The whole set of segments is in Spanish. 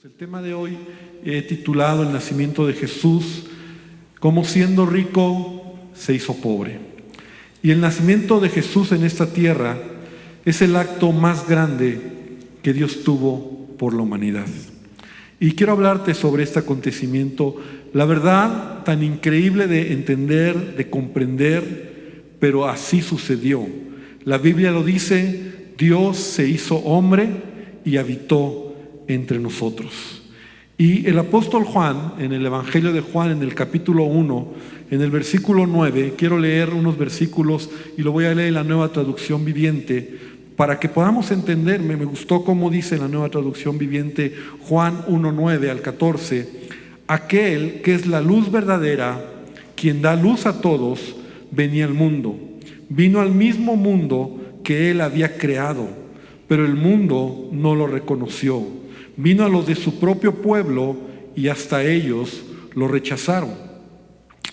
El tema de hoy he titulado El nacimiento de Jesús, cómo siendo rico se hizo pobre. Y el nacimiento de Jesús en esta tierra es el acto más grande que Dios tuvo por la humanidad. Y quiero hablarte sobre este acontecimiento, la verdad tan increíble de entender, de comprender, pero así sucedió. La Biblia lo dice, Dios se hizo hombre y habitó entre nosotros. Y el apóstol Juan, en el Evangelio de Juan, en el capítulo 1, en el versículo 9, quiero leer unos versículos y lo voy a leer en la Nueva Traducción Viviente para que podamos entenderme. Me gustó cómo dice en la Nueva Traducción Viviente Juan 1:9 al 14: aquel que es la luz verdadera, quien da luz a todos, venía al mundo. Vino al mismo mundo que él había creado, pero el mundo no lo reconoció. Vino a los de su propio pueblo y hasta ellos lo rechazaron,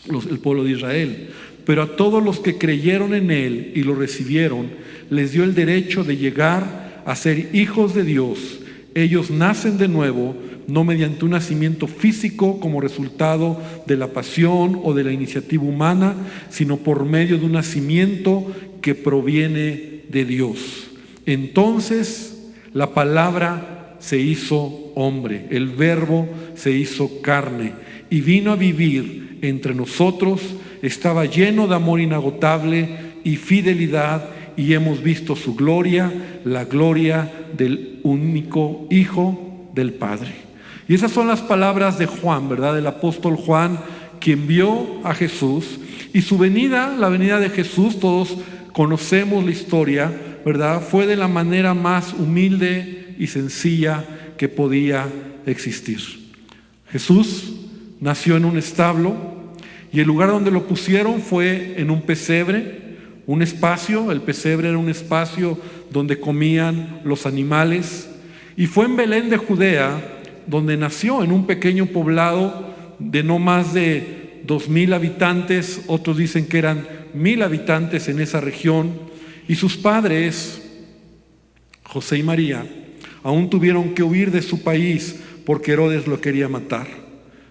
el pueblo de Israel. Pero a todos los que creyeron en él y lo recibieron, les dio el derecho de llegar a ser hijos de Dios. Ellos nacen de nuevo, no mediante un nacimiento físico como resultado de la pasión o de la iniciativa humana, sino por medio de un nacimiento que proviene de Dios. Entonces la palabra se hizo hombre, el verbo se hizo carne y vino a vivir entre nosotros. Estaba lleno de amor inagotable y fidelidad, y hemos visto su gloria, la gloria del único Hijo del Padre. Y esas son las palabras de Juan, ¿verdad? Del apóstol Juan, quien vio a Jesús. Y su venida, la venida de Jesús, todos conocemos la historia, ¿verdad? Fue de la manera más humilde y sencilla que podía existir. Jesús nació en un establo y el lugar donde lo pusieron fue en un pesebre, un espacio. El pesebre era un espacio donde comían los animales, y fue en Belén de Judea donde nació, en un pequeño poblado de no más de 2,000 habitantes. Otros dicen que eran 1,000 habitantes en esa región, y sus padres, José y María, aún tuvieron que huir de su país porque Herodes lo quería matar.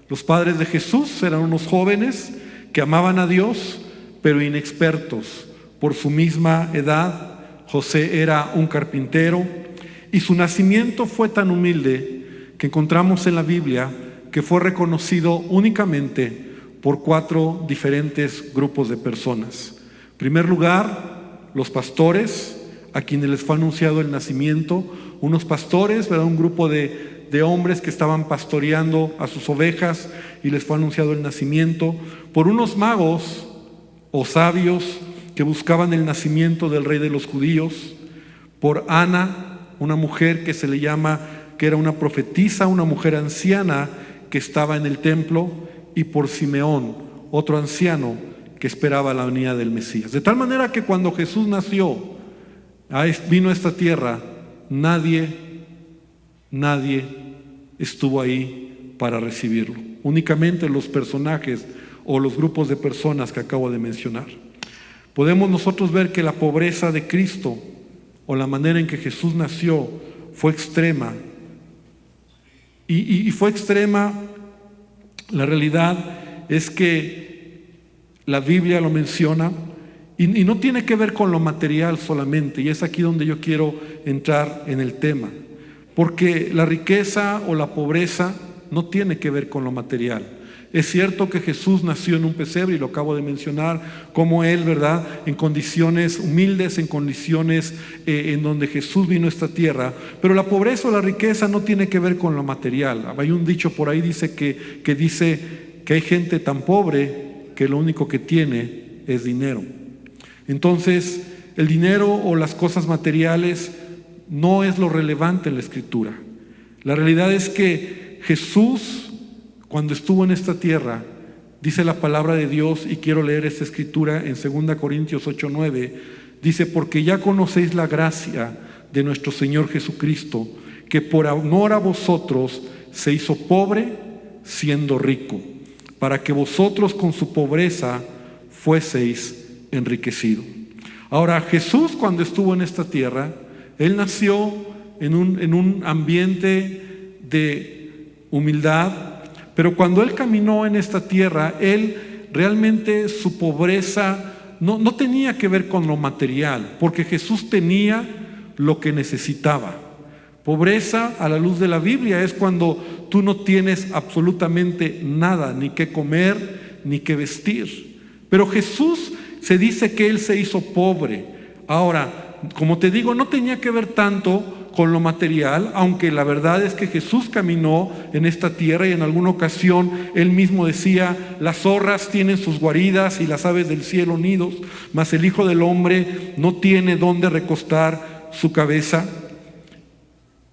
Los padres de Jesús eran unos jóvenes que amaban a Dios, pero inexpertos por su misma edad. José era un carpintero, y su nacimiento fue tan humilde que encontramos en la Biblia que fue reconocido únicamente por 4 diferentes grupos de personas. En primer lugar, los pastores, a quienes les fue anunciado el nacimiento. Unos pastores, ¿verdad? Un grupo de hombres que estaban pastoreando a sus ovejas y les fue anunciado el nacimiento. Por unos magos o sabios que buscaban el nacimiento del rey de los judíos. Por Ana, una mujer que se le llama, que era una profetisa, una mujer anciana que estaba en el templo. Y por Simeón, otro anciano que esperaba la venida del Mesías. De tal manera que cuando Jesús nació, vino a esta tierra, nadie estuvo ahí para recibirlo. Únicamente los personajes o los grupos de personas que acabo de mencionar. Podemos nosotros ver que la pobreza de Cristo, o la manera en que Jesús nació, fue extrema. Y fue extrema. La realidad es que la Biblia lo menciona. Y no tiene que ver con lo material solamente, y es aquí donde yo quiero entrar en el tema, porque la riqueza o la pobreza no tiene que ver con lo material. Es cierto que Jesús nació en un pesebre, y lo acabo de mencionar, como él, ¿verdad? En condiciones humildes, en condiciones en donde Jesús vino a esta tierra, pero la pobreza o la riqueza no tiene que ver con lo material. Hay un dicho por ahí dice que dice que hay gente tan pobre que lo único que tiene es dinero. Entonces, el dinero o las cosas materiales no es lo relevante en la Escritura. La realidad es que Jesús, cuando estuvo en esta tierra, dice la palabra de Dios, y quiero leer esta Escritura en 2 Corintios 8:9, dice: porque ya conocéis la gracia de nuestro Señor Jesucristo, que por amor a vosotros se hizo pobre siendo rico, para que vosotros con su pobreza fueseis enriquecido. Ahora, Jesús, cuando estuvo en esta tierra, él nació en un ambiente de humildad, pero cuando Él caminó en esta tierra, Él realmente su pobreza no tenía que ver con lo material, porque Jesús tenía lo que necesitaba. Pobreza a la luz de la Biblia es cuando tú no tienes absolutamente nada, ni que comer, ni que vestir. Pero Jesús se dice que Él se hizo pobre. Ahora, como te digo, no tenía que ver tanto con lo material, aunque la verdad es que Jesús caminó en esta tierra y en alguna ocasión Él mismo decía: las zorras tienen sus guaridas y las aves del cielo nidos, mas el Hijo del Hombre no tiene dónde recostar su cabeza.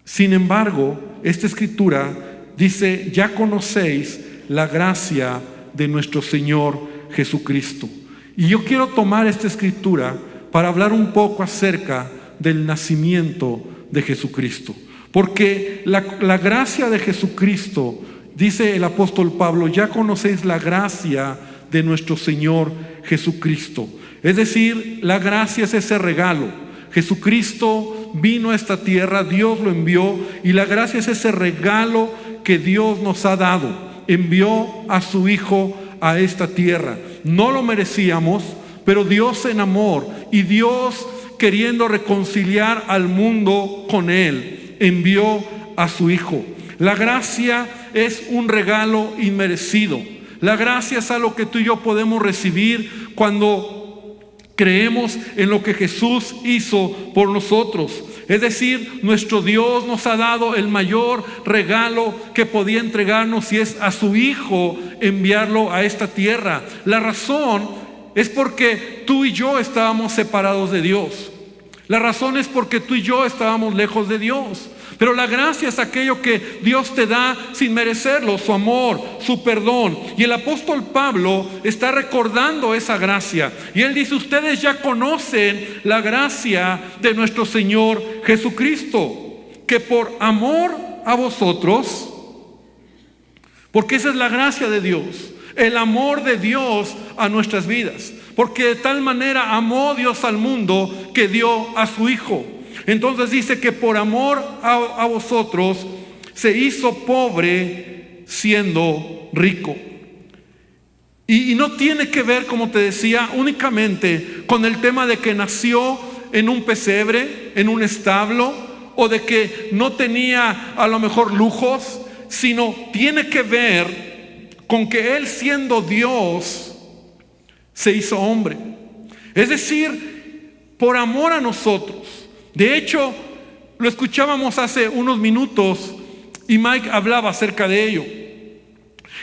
Sin embargo, esta escritura dice: ya conocéis la gracia de nuestro Señor Jesucristo. Y yo quiero tomar esta escritura para hablar un poco acerca del nacimiento de Jesucristo, porque la gracia de Jesucristo, dice el apóstol Pablo, ya conocéis la gracia de nuestro Señor Jesucristo. Es decir, la gracia es ese regalo. Jesucristo vino a esta tierra, Dios lo envió, y la gracia es ese regalo que Dios nos ha dado. Envió a su Hijo a esta tierra. No lo merecíamos, pero Dios en amor y Dios queriendo reconciliar al mundo con Él, envió a su Hijo. La gracia es un regalo inmerecido. La gracia es algo que tú y yo podemos recibir cuando creemos en lo que Jesús hizo por nosotros. Es decir, nuestro Dios nos ha dado el mayor regalo que podía entregarnos, y es a su Hijo enviarlo a esta tierra. La razón es porque tú y yo estábamos separados de Dios. La razón es porque tú y yo estábamos lejos de Dios. Pero la gracia es aquello que Dios te da sin merecerlo, su amor, su perdón. Y el apóstol Pablo está recordando esa gracia. Y él dice: ustedes ya conocen la gracia de nuestro Señor Jesucristo, que por amor a vosotros, porque esa es la gracia de Dios, el amor de Dios a nuestras vidas. Porque de tal manera amó Dios al mundo que dio a su Hijo. Entonces dice que por amor a vosotros se hizo pobre siendo rico. Y no tiene que ver, como te decía, únicamente con el tema de que nació en un pesebre, en un establo, o de que no tenía a lo mejor lujos, sino tiene que ver con que Él, siendo Dios, se hizo hombre. Es decir, por amor a nosotros. De hecho, lo escuchábamos hace unos minutos y Mike hablaba acerca de ello.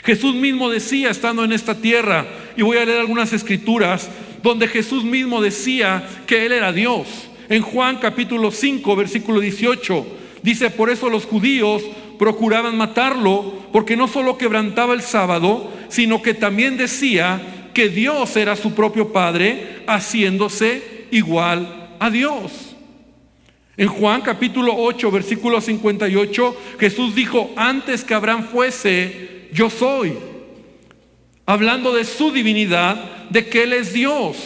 Jesús mismo decía, estando en esta tierra, y voy a leer algunas escrituras donde Jesús mismo decía que Él era Dios. En Juan capítulo 5, versículo 18, dice: por eso los judíos procuraban matarlo, porque no solo quebrantaba el sábado, sino que también decía que Dios era su propio Padre, haciéndose igual a Dios. En Juan capítulo 8, versículo 58, Jesús dijo: antes que Abraham fuese, yo soy. Hablando de su divinidad, de que Él es Dios.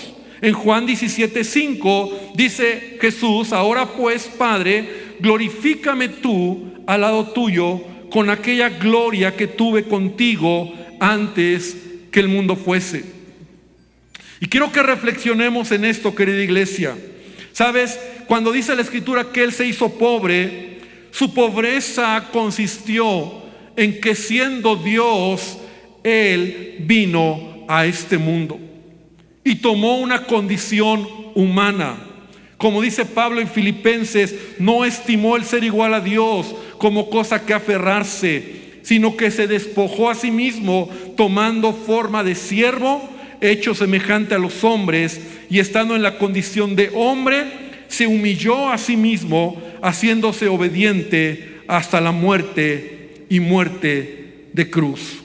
En Juan 17:5 dice Jesús: ahora pues, Padre, glorifícame tú al lado tuyo con aquella gloria que tuve contigo antes que el mundo fuese. Y quiero que reflexionemos en esto, querida iglesia. ¿Sabes? Cuando dice la escritura que Él se hizo pobre, su pobreza consistió en que, siendo Dios, Él vino a este mundo y tomó una condición humana. Como dice Pablo en Filipenses, no estimó el ser igual a Dios como cosa que aferrarse, sino que se despojó a sí mismo, tomando forma de siervo, hecho semejante a los hombres, y estando en la condición de hombre, se humilló a sí mismo, haciéndose obediente hasta la muerte, y muerte de cruz.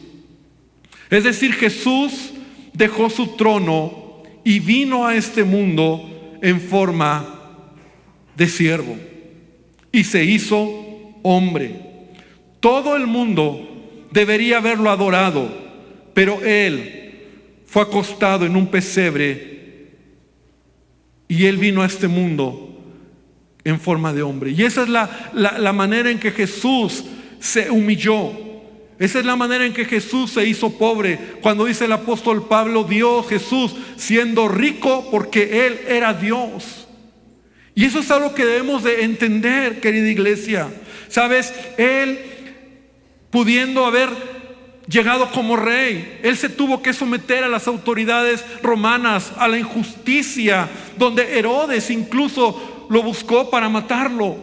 Es decir, Jesús dejó su trono y vino a este mundo en forma de siervo y se hizo hombre. Todo el mundo debería haberlo adorado, pero Él fue acostado en un pesebre y Él vino a este mundo en forma de hombre. Y esa es la manera en que Jesús se humilló. Esa es la manera en que Jesús se hizo pobre. Cuando dice el apóstol Pablo, Dios, Jesús, siendo rico porque Él era Dios. Y eso es algo que debemos de entender, querida iglesia. ¿Sabes? Él, pudiendo haber llegado como rey, Él se tuvo que someter a las autoridades romanas, a la injusticia, donde Herodes incluso lo buscó para matarlo,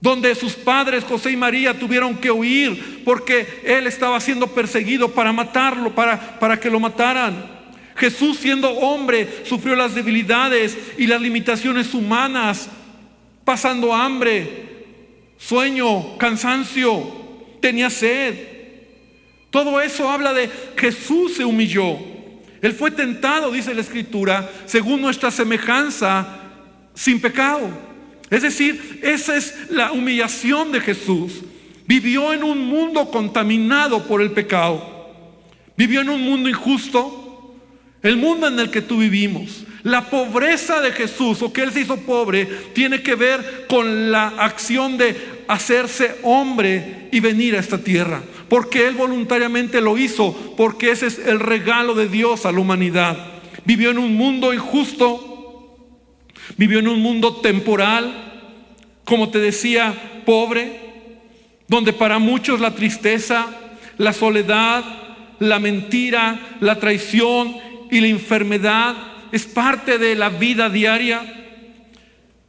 donde sus padres José y María tuvieron que huir porque Él estaba siendo perseguido para matarlo, para que lo mataran. Jesús, siendo hombre, sufrió las debilidades y las limitaciones humanas, pasando hambre, sueño, cansancio, tenía sed. Todo eso habla de Jesús se humilló. Él fue tentado, dice la Escritura, según nuestra semejanza, sin pecado. Es decir, esa es la humillación de Jesús. Vivió en un mundo contaminado por el pecado. Vivió en un mundo injusto, el mundo en el que tú vivimos. La pobreza de Jesús, o que Él se hizo pobre, tiene que ver con la acción de hacerse hombre y venir a esta tierra, porque Él voluntariamente lo hizo, porque ese es el regalo de Dios a la humanidad. Vivió en un mundo injusto, vivió en un mundo temporal, como te decía, pobre, donde para muchos la tristeza, la soledad, la mentira, la traición y la enfermedad es parte de la vida diaria.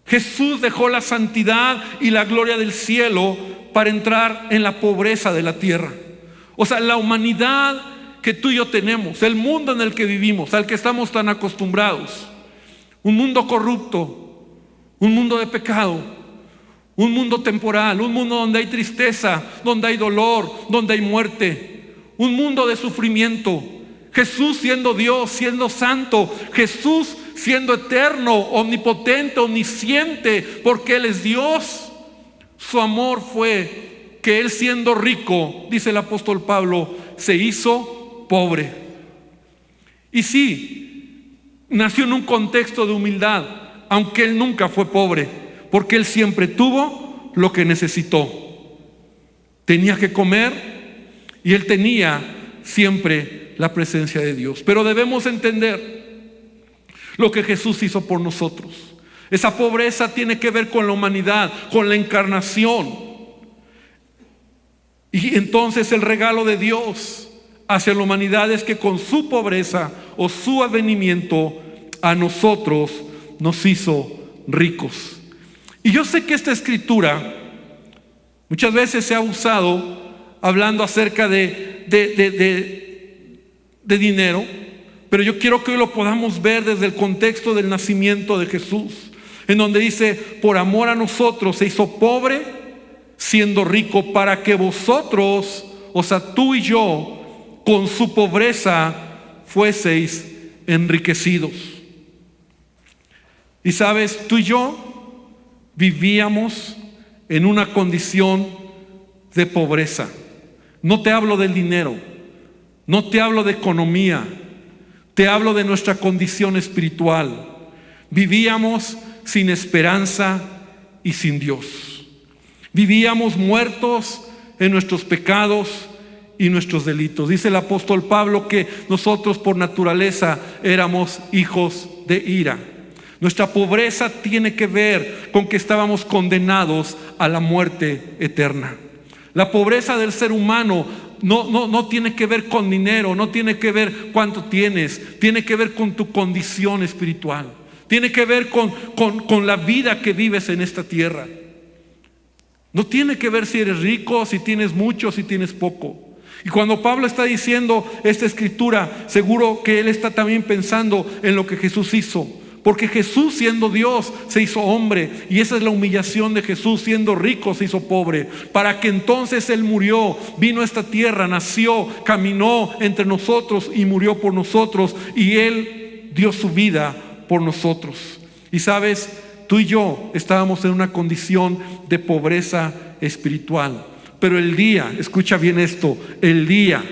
Jesús dejó la santidad y la gloria del cielo para entrar en la pobreza de la tierra. O sea, la humanidad que tú y yo tenemos, el mundo en el que vivimos, al que estamos tan acostumbrados, un mundo corrupto, un mundo de pecado, un mundo temporal, un mundo donde hay tristeza, donde hay dolor, donde hay muerte, un mundo de sufrimiento. Jesús siendo Dios, siendo santo, Jesús siendo eterno, omnipotente, omnisciente, porque Él es Dios. Su amor fue que Él, siendo rico, dice el apóstol Pablo, se hizo pobre. Y sí, nació en un contexto de humildad, aunque Él nunca fue pobre, porque Él siempre tuvo lo que necesitó. Tenía que comer y Él tenía siempre la presencia de Dios. Pero debemos entender lo que Jesús hizo por nosotros. Esa pobreza tiene que ver con la humanidad, con la encarnación. Y entonces el regalo de Dios hacia la humanidad es que con su pobreza o su advenimiento a nosotros nos hizo ricos. Y yo sé que esta escritura muchas veces se ha usado hablando acerca de dinero, pero yo quiero que hoy lo podamos ver desde el contexto del nacimiento de Jesús, en donde dice, por amor a nosotros se hizo pobre, siendo rico, para que vosotros, o sea, tú y yo, con su pobreza fueseis enriquecidos. Y sabes, tú y yo vivíamos en una condición de pobreza. No te hablo del dinero, no te hablo de economía, te hablo de nuestra condición espiritual. Vivíamos sin esperanza y sin Dios. Vivíamos muertos en nuestros pecados y nuestros delitos. Dice el apóstol Pablo que nosotros por naturaleza éramos hijos de ira. Nuestra pobreza tiene que ver con que estábamos condenados a la muerte eterna. La pobreza del ser humano no tiene que ver con dinero, no tiene que ver cuánto tienes, tiene que ver con tu condición espiritual, tiene que ver con la vida que vives en esta tierra. No tiene que ver si eres rico, si tienes mucho, si tienes poco. Y cuando Pablo está diciendo esta escritura, seguro que él está también pensando en lo que Jesús hizo. Porque Jesús, siendo Dios, se hizo hombre. Y esa es la humillación de Jesús. Siendo rico se hizo pobre, para que entonces Él murió, vino a esta tierra, nació, caminó entre nosotros y murió por nosotros. Y Él dio su vida por nosotros. Y sabes, tú y yo estábamos en una condición de pobreza espiritual. Pero el día, escucha bien esto, el día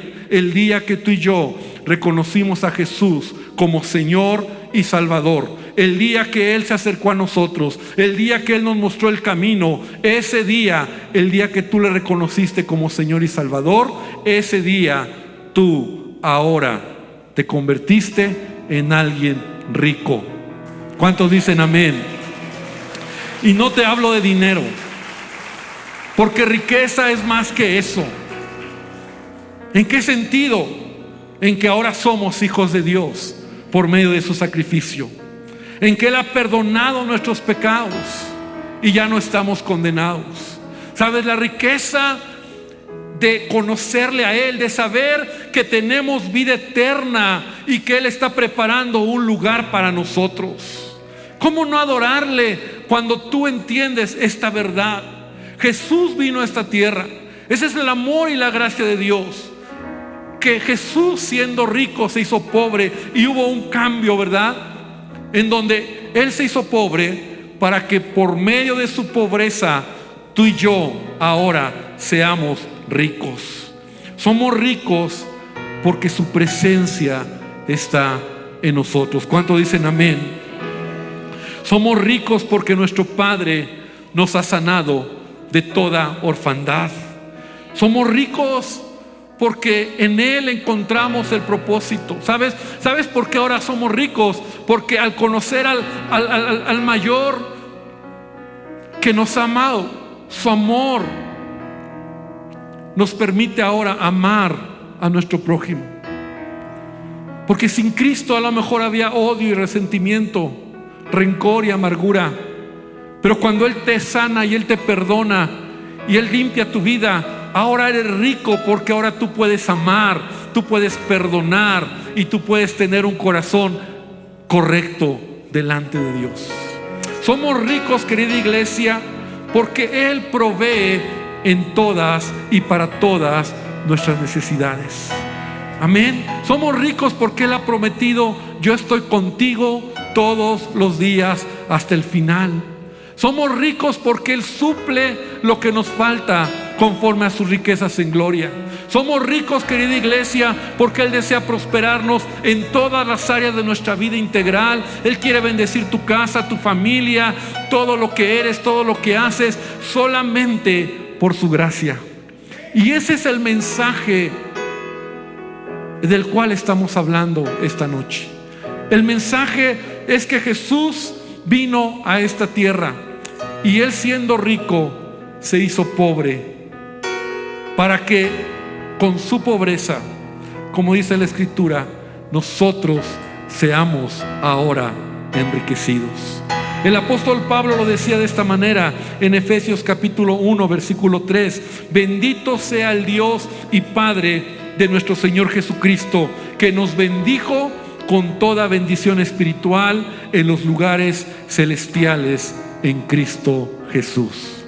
que tú y yo reconocimos a Jesús como Señor y Salvador, el día que Él se acercó a nosotros, el día que Él nos mostró el camino, ese día, el día que tú le reconociste como Señor y Salvador, ese día tú ahora te convertiste en alguien rico. ¿Cuántos dicen amén? Y no te hablo de dinero, porque riqueza es más que eso. ¿En qué sentido? En que ahora somos hijos de Dios por medio de su sacrificio, en que Él ha perdonado nuestros pecados y ya no estamos condenados. ¿Sabes? La riqueza de conocerle a Él, de saber que tenemos vida eterna y que Él está preparando un lugar para nosotros. ¿Cómo no adorarle cuando tú entiendes esta verdad? Jesús vino a esta tierra. Ese es el amor y la gracia de Dios. Que Jesús, siendo rico, se hizo pobre, y hubo un cambio, ¿verdad? En donde Él se hizo pobre para que por medio de su pobreza tú y yo ahora seamos ricos. Somos ricos porque su presencia está en nosotros. ¿Cuántos dicen amén? Somos ricos porque nuestro Padre nos ha sanado de toda orfandad. Somos ricos porque en Él encontramos el propósito. ¿Sabes por qué ahora somos ricos? Porque al conocer al mayor que nos ha amado, su amor nos permite ahora amar a nuestro prójimo. Porque sin Cristo a lo mejor había odio y resentimiento, rencor y amargura. Pero cuando Él te sana y Él te perdona y Él limpia tu vida, ahora eres rico, porque ahora tú puedes amar, tú puedes perdonar y tú puedes tener un corazón correcto delante de Dios. Somos ricos, querida iglesia, porque Él provee en todas y para todas nuestras necesidades. Amén. Somos ricos porque Él ha prometido: yo estoy contigo todos los días hasta el final. Somos ricos porque Él suple lo que nos falta conforme a sus riquezas en gloria. Somos ricos, querida iglesia, porque Él desea prosperarnos en todas las áreas de nuestra vida integral. Él quiere bendecir tu casa, tu familia, todo lo que eres, todo lo que haces, solamente por su gracia. Y ese es el mensaje del cual estamos hablando esta noche. El mensaje es que Jesús vino a esta tierra y Él, siendo rico, se hizo pobre para que con su pobreza, como dice la Escritura, nosotros seamos ahora enriquecidos. El apóstol Pablo lo decía de esta manera en Efesios capítulo 1 versículo 3: bendito sea el Dios y Padre de nuestro Señor Jesucristo, que nos bendijo con toda bendición espiritual en los lugares celestiales en Cristo Jesús.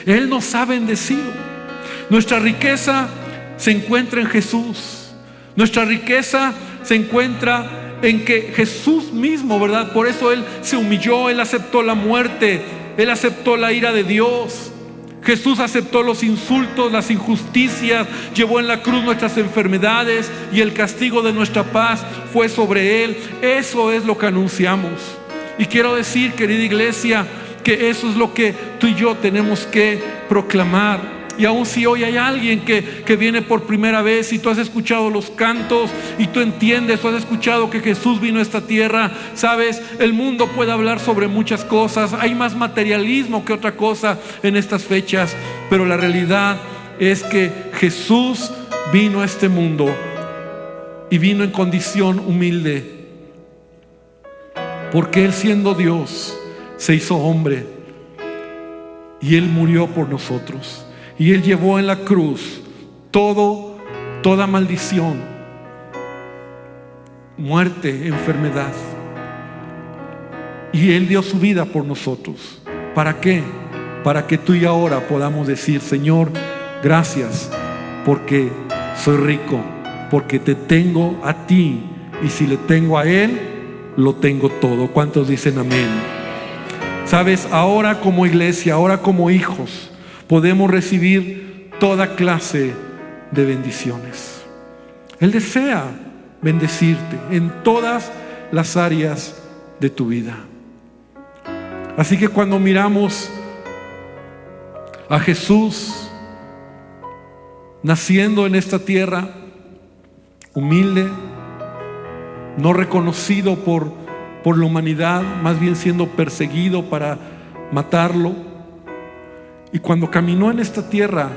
Él nos ha bendecido. Nuestra riqueza se encuentra en Jesús. Nuestra riqueza se encuentra en que Jesús mismo, ¿verdad? Por eso Él se humilló, Él aceptó la muerte, Él aceptó la ira de Dios. Jesús aceptó los insultos, las injusticias, llevó en la cruz nuestras enfermedades y el castigo de nuestra paz fue sobre Él. Eso es lo que anunciamos. Y quiero decir, querida iglesia, que eso es lo que tú y yo tenemos que proclamar. Y aun si hoy hay alguien que viene por primera vez y tú has escuchado los cantos y tú entiendes, tú has escuchado que Jesús vino a esta tierra, sabes, el mundo puede hablar sobre muchas cosas, hay más materialismo que otra cosa en estas fechas, pero la realidad es que Jesús vino a este mundo y vino en condición humilde, porque Él, siendo Dios, se hizo hombre y Él murió por nosotros. Y Él llevó en la cruz toda maldición, muerte, enfermedad. Y Él dio su vida por nosotros. ¿Para qué? Para que tú y ahora podamos decir: Señor, gracias, porque soy rico, porque te tengo a ti, y si le tengo a Él, lo tengo todo. ¿Cuántos dicen amén? Sabes, ahora como iglesia, ahora como hijos, podemos recibir toda clase de bendiciones. Él desea bendecirte en todas las áreas de tu vida. Así que cuando miramos a Jesús naciendo en esta tierra, humilde, no reconocido por la humanidad, más bien siendo perseguido para matarlo, y cuando caminó en esta tierra,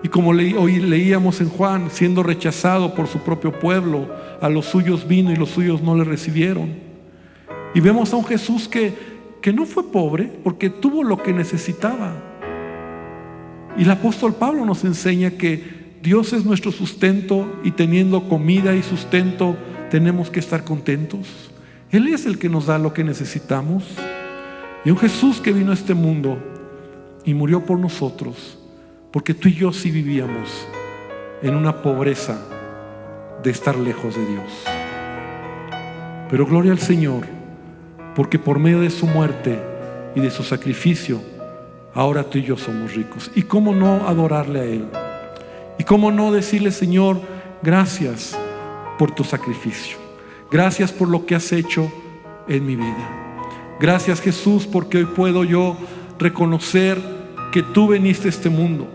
y como hoy leíamos en Juan, siendo rechazado por su propio pueblo, a los suyos vino y los suyos no le recibieron. Y vemos a un Jesús que no fue pobre, porque tuvo lo que necesitaba. Y el apóstol Pablo nos enseña que Dios es nuestro sustento, y teniendo comida y sustento tenemos que estar contentos. Él es el que nos da lo que necesitamos. Y un Jesús que vino a este mundo y murió por nosotros, porque tú y yo sí vivíamos en una pobreza de estar lejos de Dios. Pero gloria al Señor, porque por medio de su muerte y de su sacrificio, ahora tú y yo somos ricos. ¿Y cómo no adorarle a Él? ¿Y cómo no decirle: Señor, gracias por tu sacrificio? Gracias por lo que has hecho en mi vida. Gracias, Jesús, porque hoy puedo yo reconocer que tú viniste a este mundo,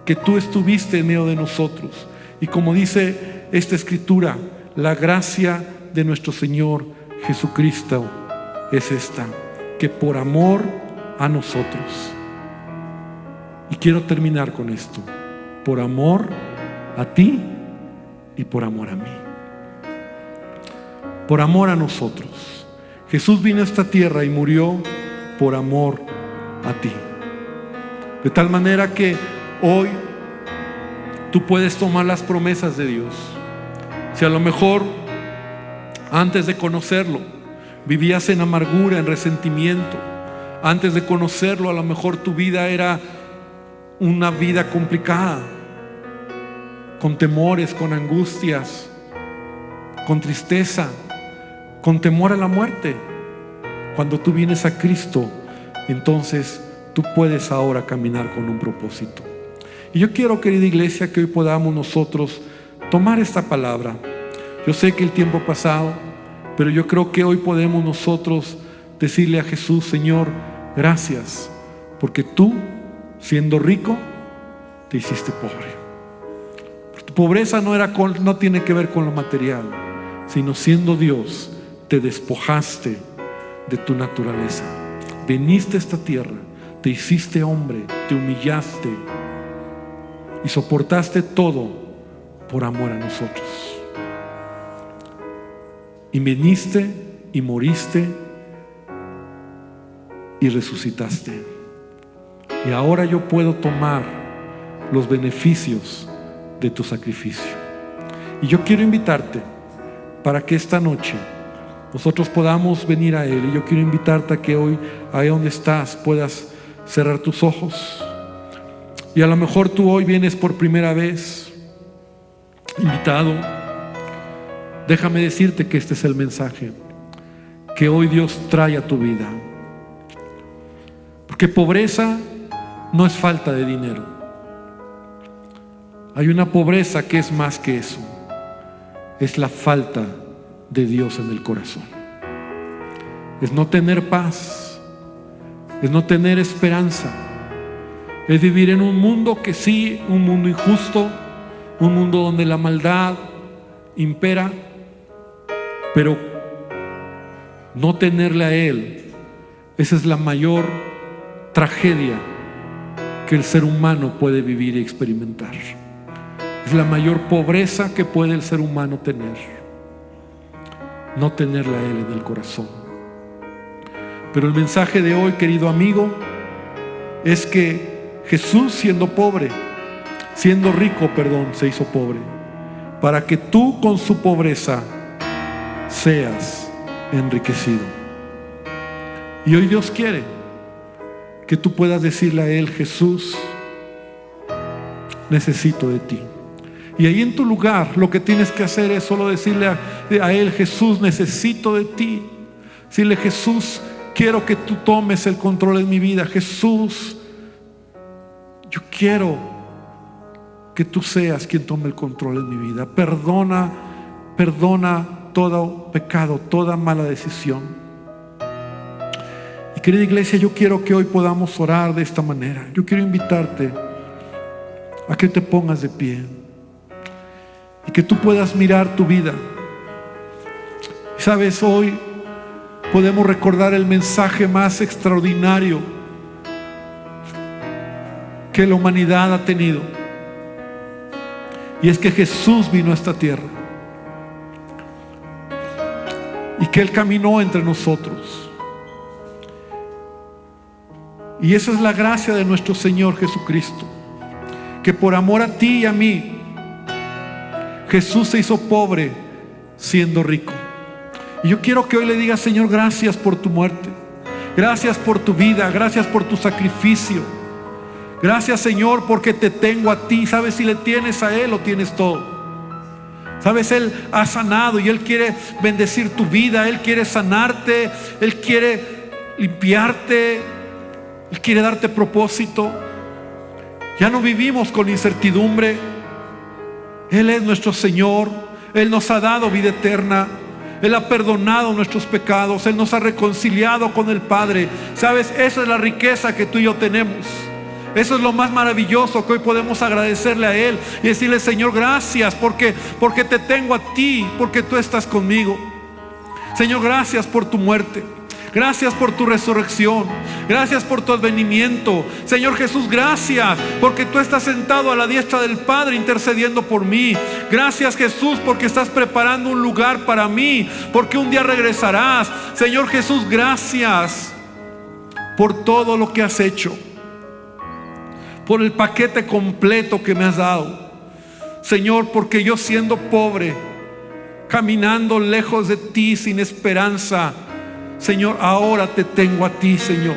que tú estuviste en medio de nosotros. Y como dice esta escritura, la gracia de nuestro Señor Jesucristo es esta, que por amor a nosotros, y quiero terminar con esto, por amor a ti y por amor a mí, por amor a nosotros, Jesús vino a esta tierra y murió por amor a ti. De tal manera que hoy tú puedes tomar las promesas de Dios. Si a lo mejor antes de conocerlo vivías en amargura, en resentimiento, antes de conocerlo a lo mejor tu vida era una vida complicada, con temores, con angustias, con tristeza, con temor a la muerte. Cuando tú vienes a Cristo, entonces tú puedes ahora caminar con un propósito. Y yo quiero, querida iglesia, que hoy podamos nosotros tomar esta palabra. Yo sé que el tiempo ha pasado, pero yo creo que hoy podemos nosotros decirle a Jesús: Señor, gracias, porque tú, siendo rico, te hiciste pobre. Tu pobreza no tiene que ver con lo material, sino siendo Dios, te despojaste de tu naturaleza. Viniste a esta tierra, te hiciste hombre, te humillaste y soportaste todo por amor a nosotros. Y viniste y moriste y resucitaste. Y ahora yo puedo tomar los beneficios de tu sacrificio. Y yo quiero invitarte para que esta noche nosotros podamos venir a Él. Y yo quiero invitarte a que hoy, ahí donde estás, puedas cerrar tus ojos. Y a lo mejor tú hoy vienes por primera vez, invitado. Déjame decirte que este es el mensaje que hoy Dios trae a tu vida. Porque pobreza no es falta de dinero. Hay una pobreza que es más que eso. Es la falta de Dios en el corazón. Es no tener paz. Es no tener esperanza. Es vivir en un mundo que sí, un mundo injusto, un mundo donde la maldad impera, pero no tenerle a Él, esa es la mayor tragedia que el ser humano puede vivir y experimentar. Es la mayor pobreza que puede el ser humano tener, no tenerle a Él en el corazón. Pero el mensaje de hoy, querido amigo, es que Jesús, siendo rico, se hizo pobre, para que tú con su pobreza seas enriquecido. Y hoy Dios quiere que tú puedas decirle a Él: Jesús, necesito de ti. Y ahí en tu lugar lo que tienes que hacer es solo decirle a Él: Jesús, necesito de ti. Decirle: Jesús, quiero que tú tomes el control de mi vida. Jesús, yo quiero que tú seas quien tome el control en mi vida. Perdona todo pecado, toda mala decisión. Querida iglesia, yo quiero que hoy podamos orar de esta manera. Yo quiero invitarte a que te pongas de pie y que tú puedas mirar tu vida. Sabes, hoy podemos recordar el mensaje más extraordinario que la humanidad ha tenido, y es que Jesús vino a esta tierra y que Él caminó entre nosotros. Y esa es la gracia de nuestro Señor Jesucristo, que por amor a ti y a mí, Jesús se hizo pobre siendo rico. Y yo quiero que hoy le digas: Señor, gracias por tu muerte, gracias por tu vida, gracias por tu sacrificio. Gracias, Señor, porque te tengo a ti. Sabes, si le tienes a Él, lo tienes todo. Sabes, Él ha sanado y Él quiere bendecir tu vida. Él quiere sanarte, Él quiere limpiarte, Él quiere darte propósito. Ya no vivimos con incertidumbre. Él es nuestro Señor. Él nos ha dado vida eterna. Él ha perdonado nuestros pecados. Él nos ha reconciliado con el Padre. Sabes, esa es la riqueza que tú y yo tenemos. Eso es lo más maravilloso, que hoy podemos agradecerle a Él y decirle: Señor, gracias porque te tengo a ti, porque tú estás conmigo. Señor, gracias por tu muerte. Gracias por tu resurrección. Gracias por tu advenimiento. Señor Jesús, gracias porque tú estás sentado a la diestra del Padre intercediendo por mí. Gracias, Jesús, porque estás preparando un lugar para mí, porque un día regresarás. Señor Jesús, gracias por todo lo que has hecho, por el paquete completo que me has dado. Señor, porque yo siendo pobre, caminando lejos de ti sin esperanza, Señor, ahora te tengo a ti, Señor.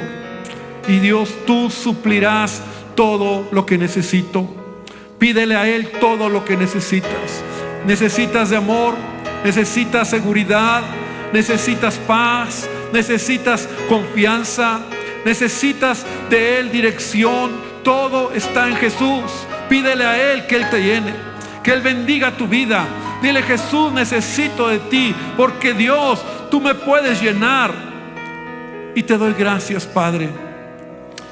Y Dios, tú suplirás todo lo que necesito. Pídele a Él todo lo que necesitas. Necesitas de amor, necesitas seguridad, necesitas paz, necesitas confianza, necesitas de Él dirección. Todo está en Jesús. Pídele a Él que Él te llene, que Él bendiga tu vida. Dile: Jesús, necesito de ti, porque Dios, tú me puedes llenar. Y te doy gracias, Padre.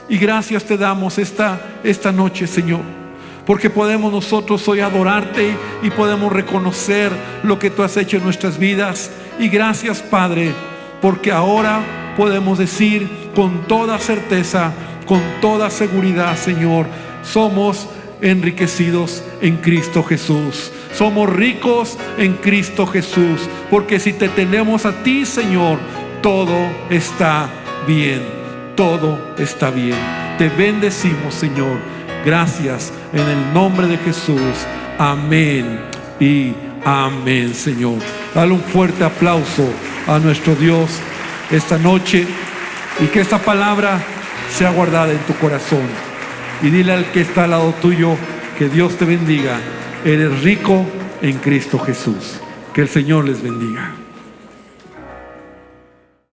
Y gracias te damos esta noche, Señor, porque podemos nosotros hoy adorarte y podemos reconocer lo que tú has hecho en nuestras vidas. Y gracias, Padre, porque ahora podemos decir con toda certeza, con toda seguridad, Señor, somos enriquecidos en Cristo Jesús. Somos ricos en Cristo Jesús, porque si te tenemos a ti, Señor, todo está bien. Todo está bien. Te bendecimos, Señor. Gracias en el nombre de Jesús. Amén y amén, Señor. Dale un fuerte aplauso a nuestro Dios esta noche, y que esta palabra sea guardada en tu corazón. Y dile al que está al lado tuyo: que Dios te bendiga. Eres rico en Cristo Jesús. Que el Señor les bendiga.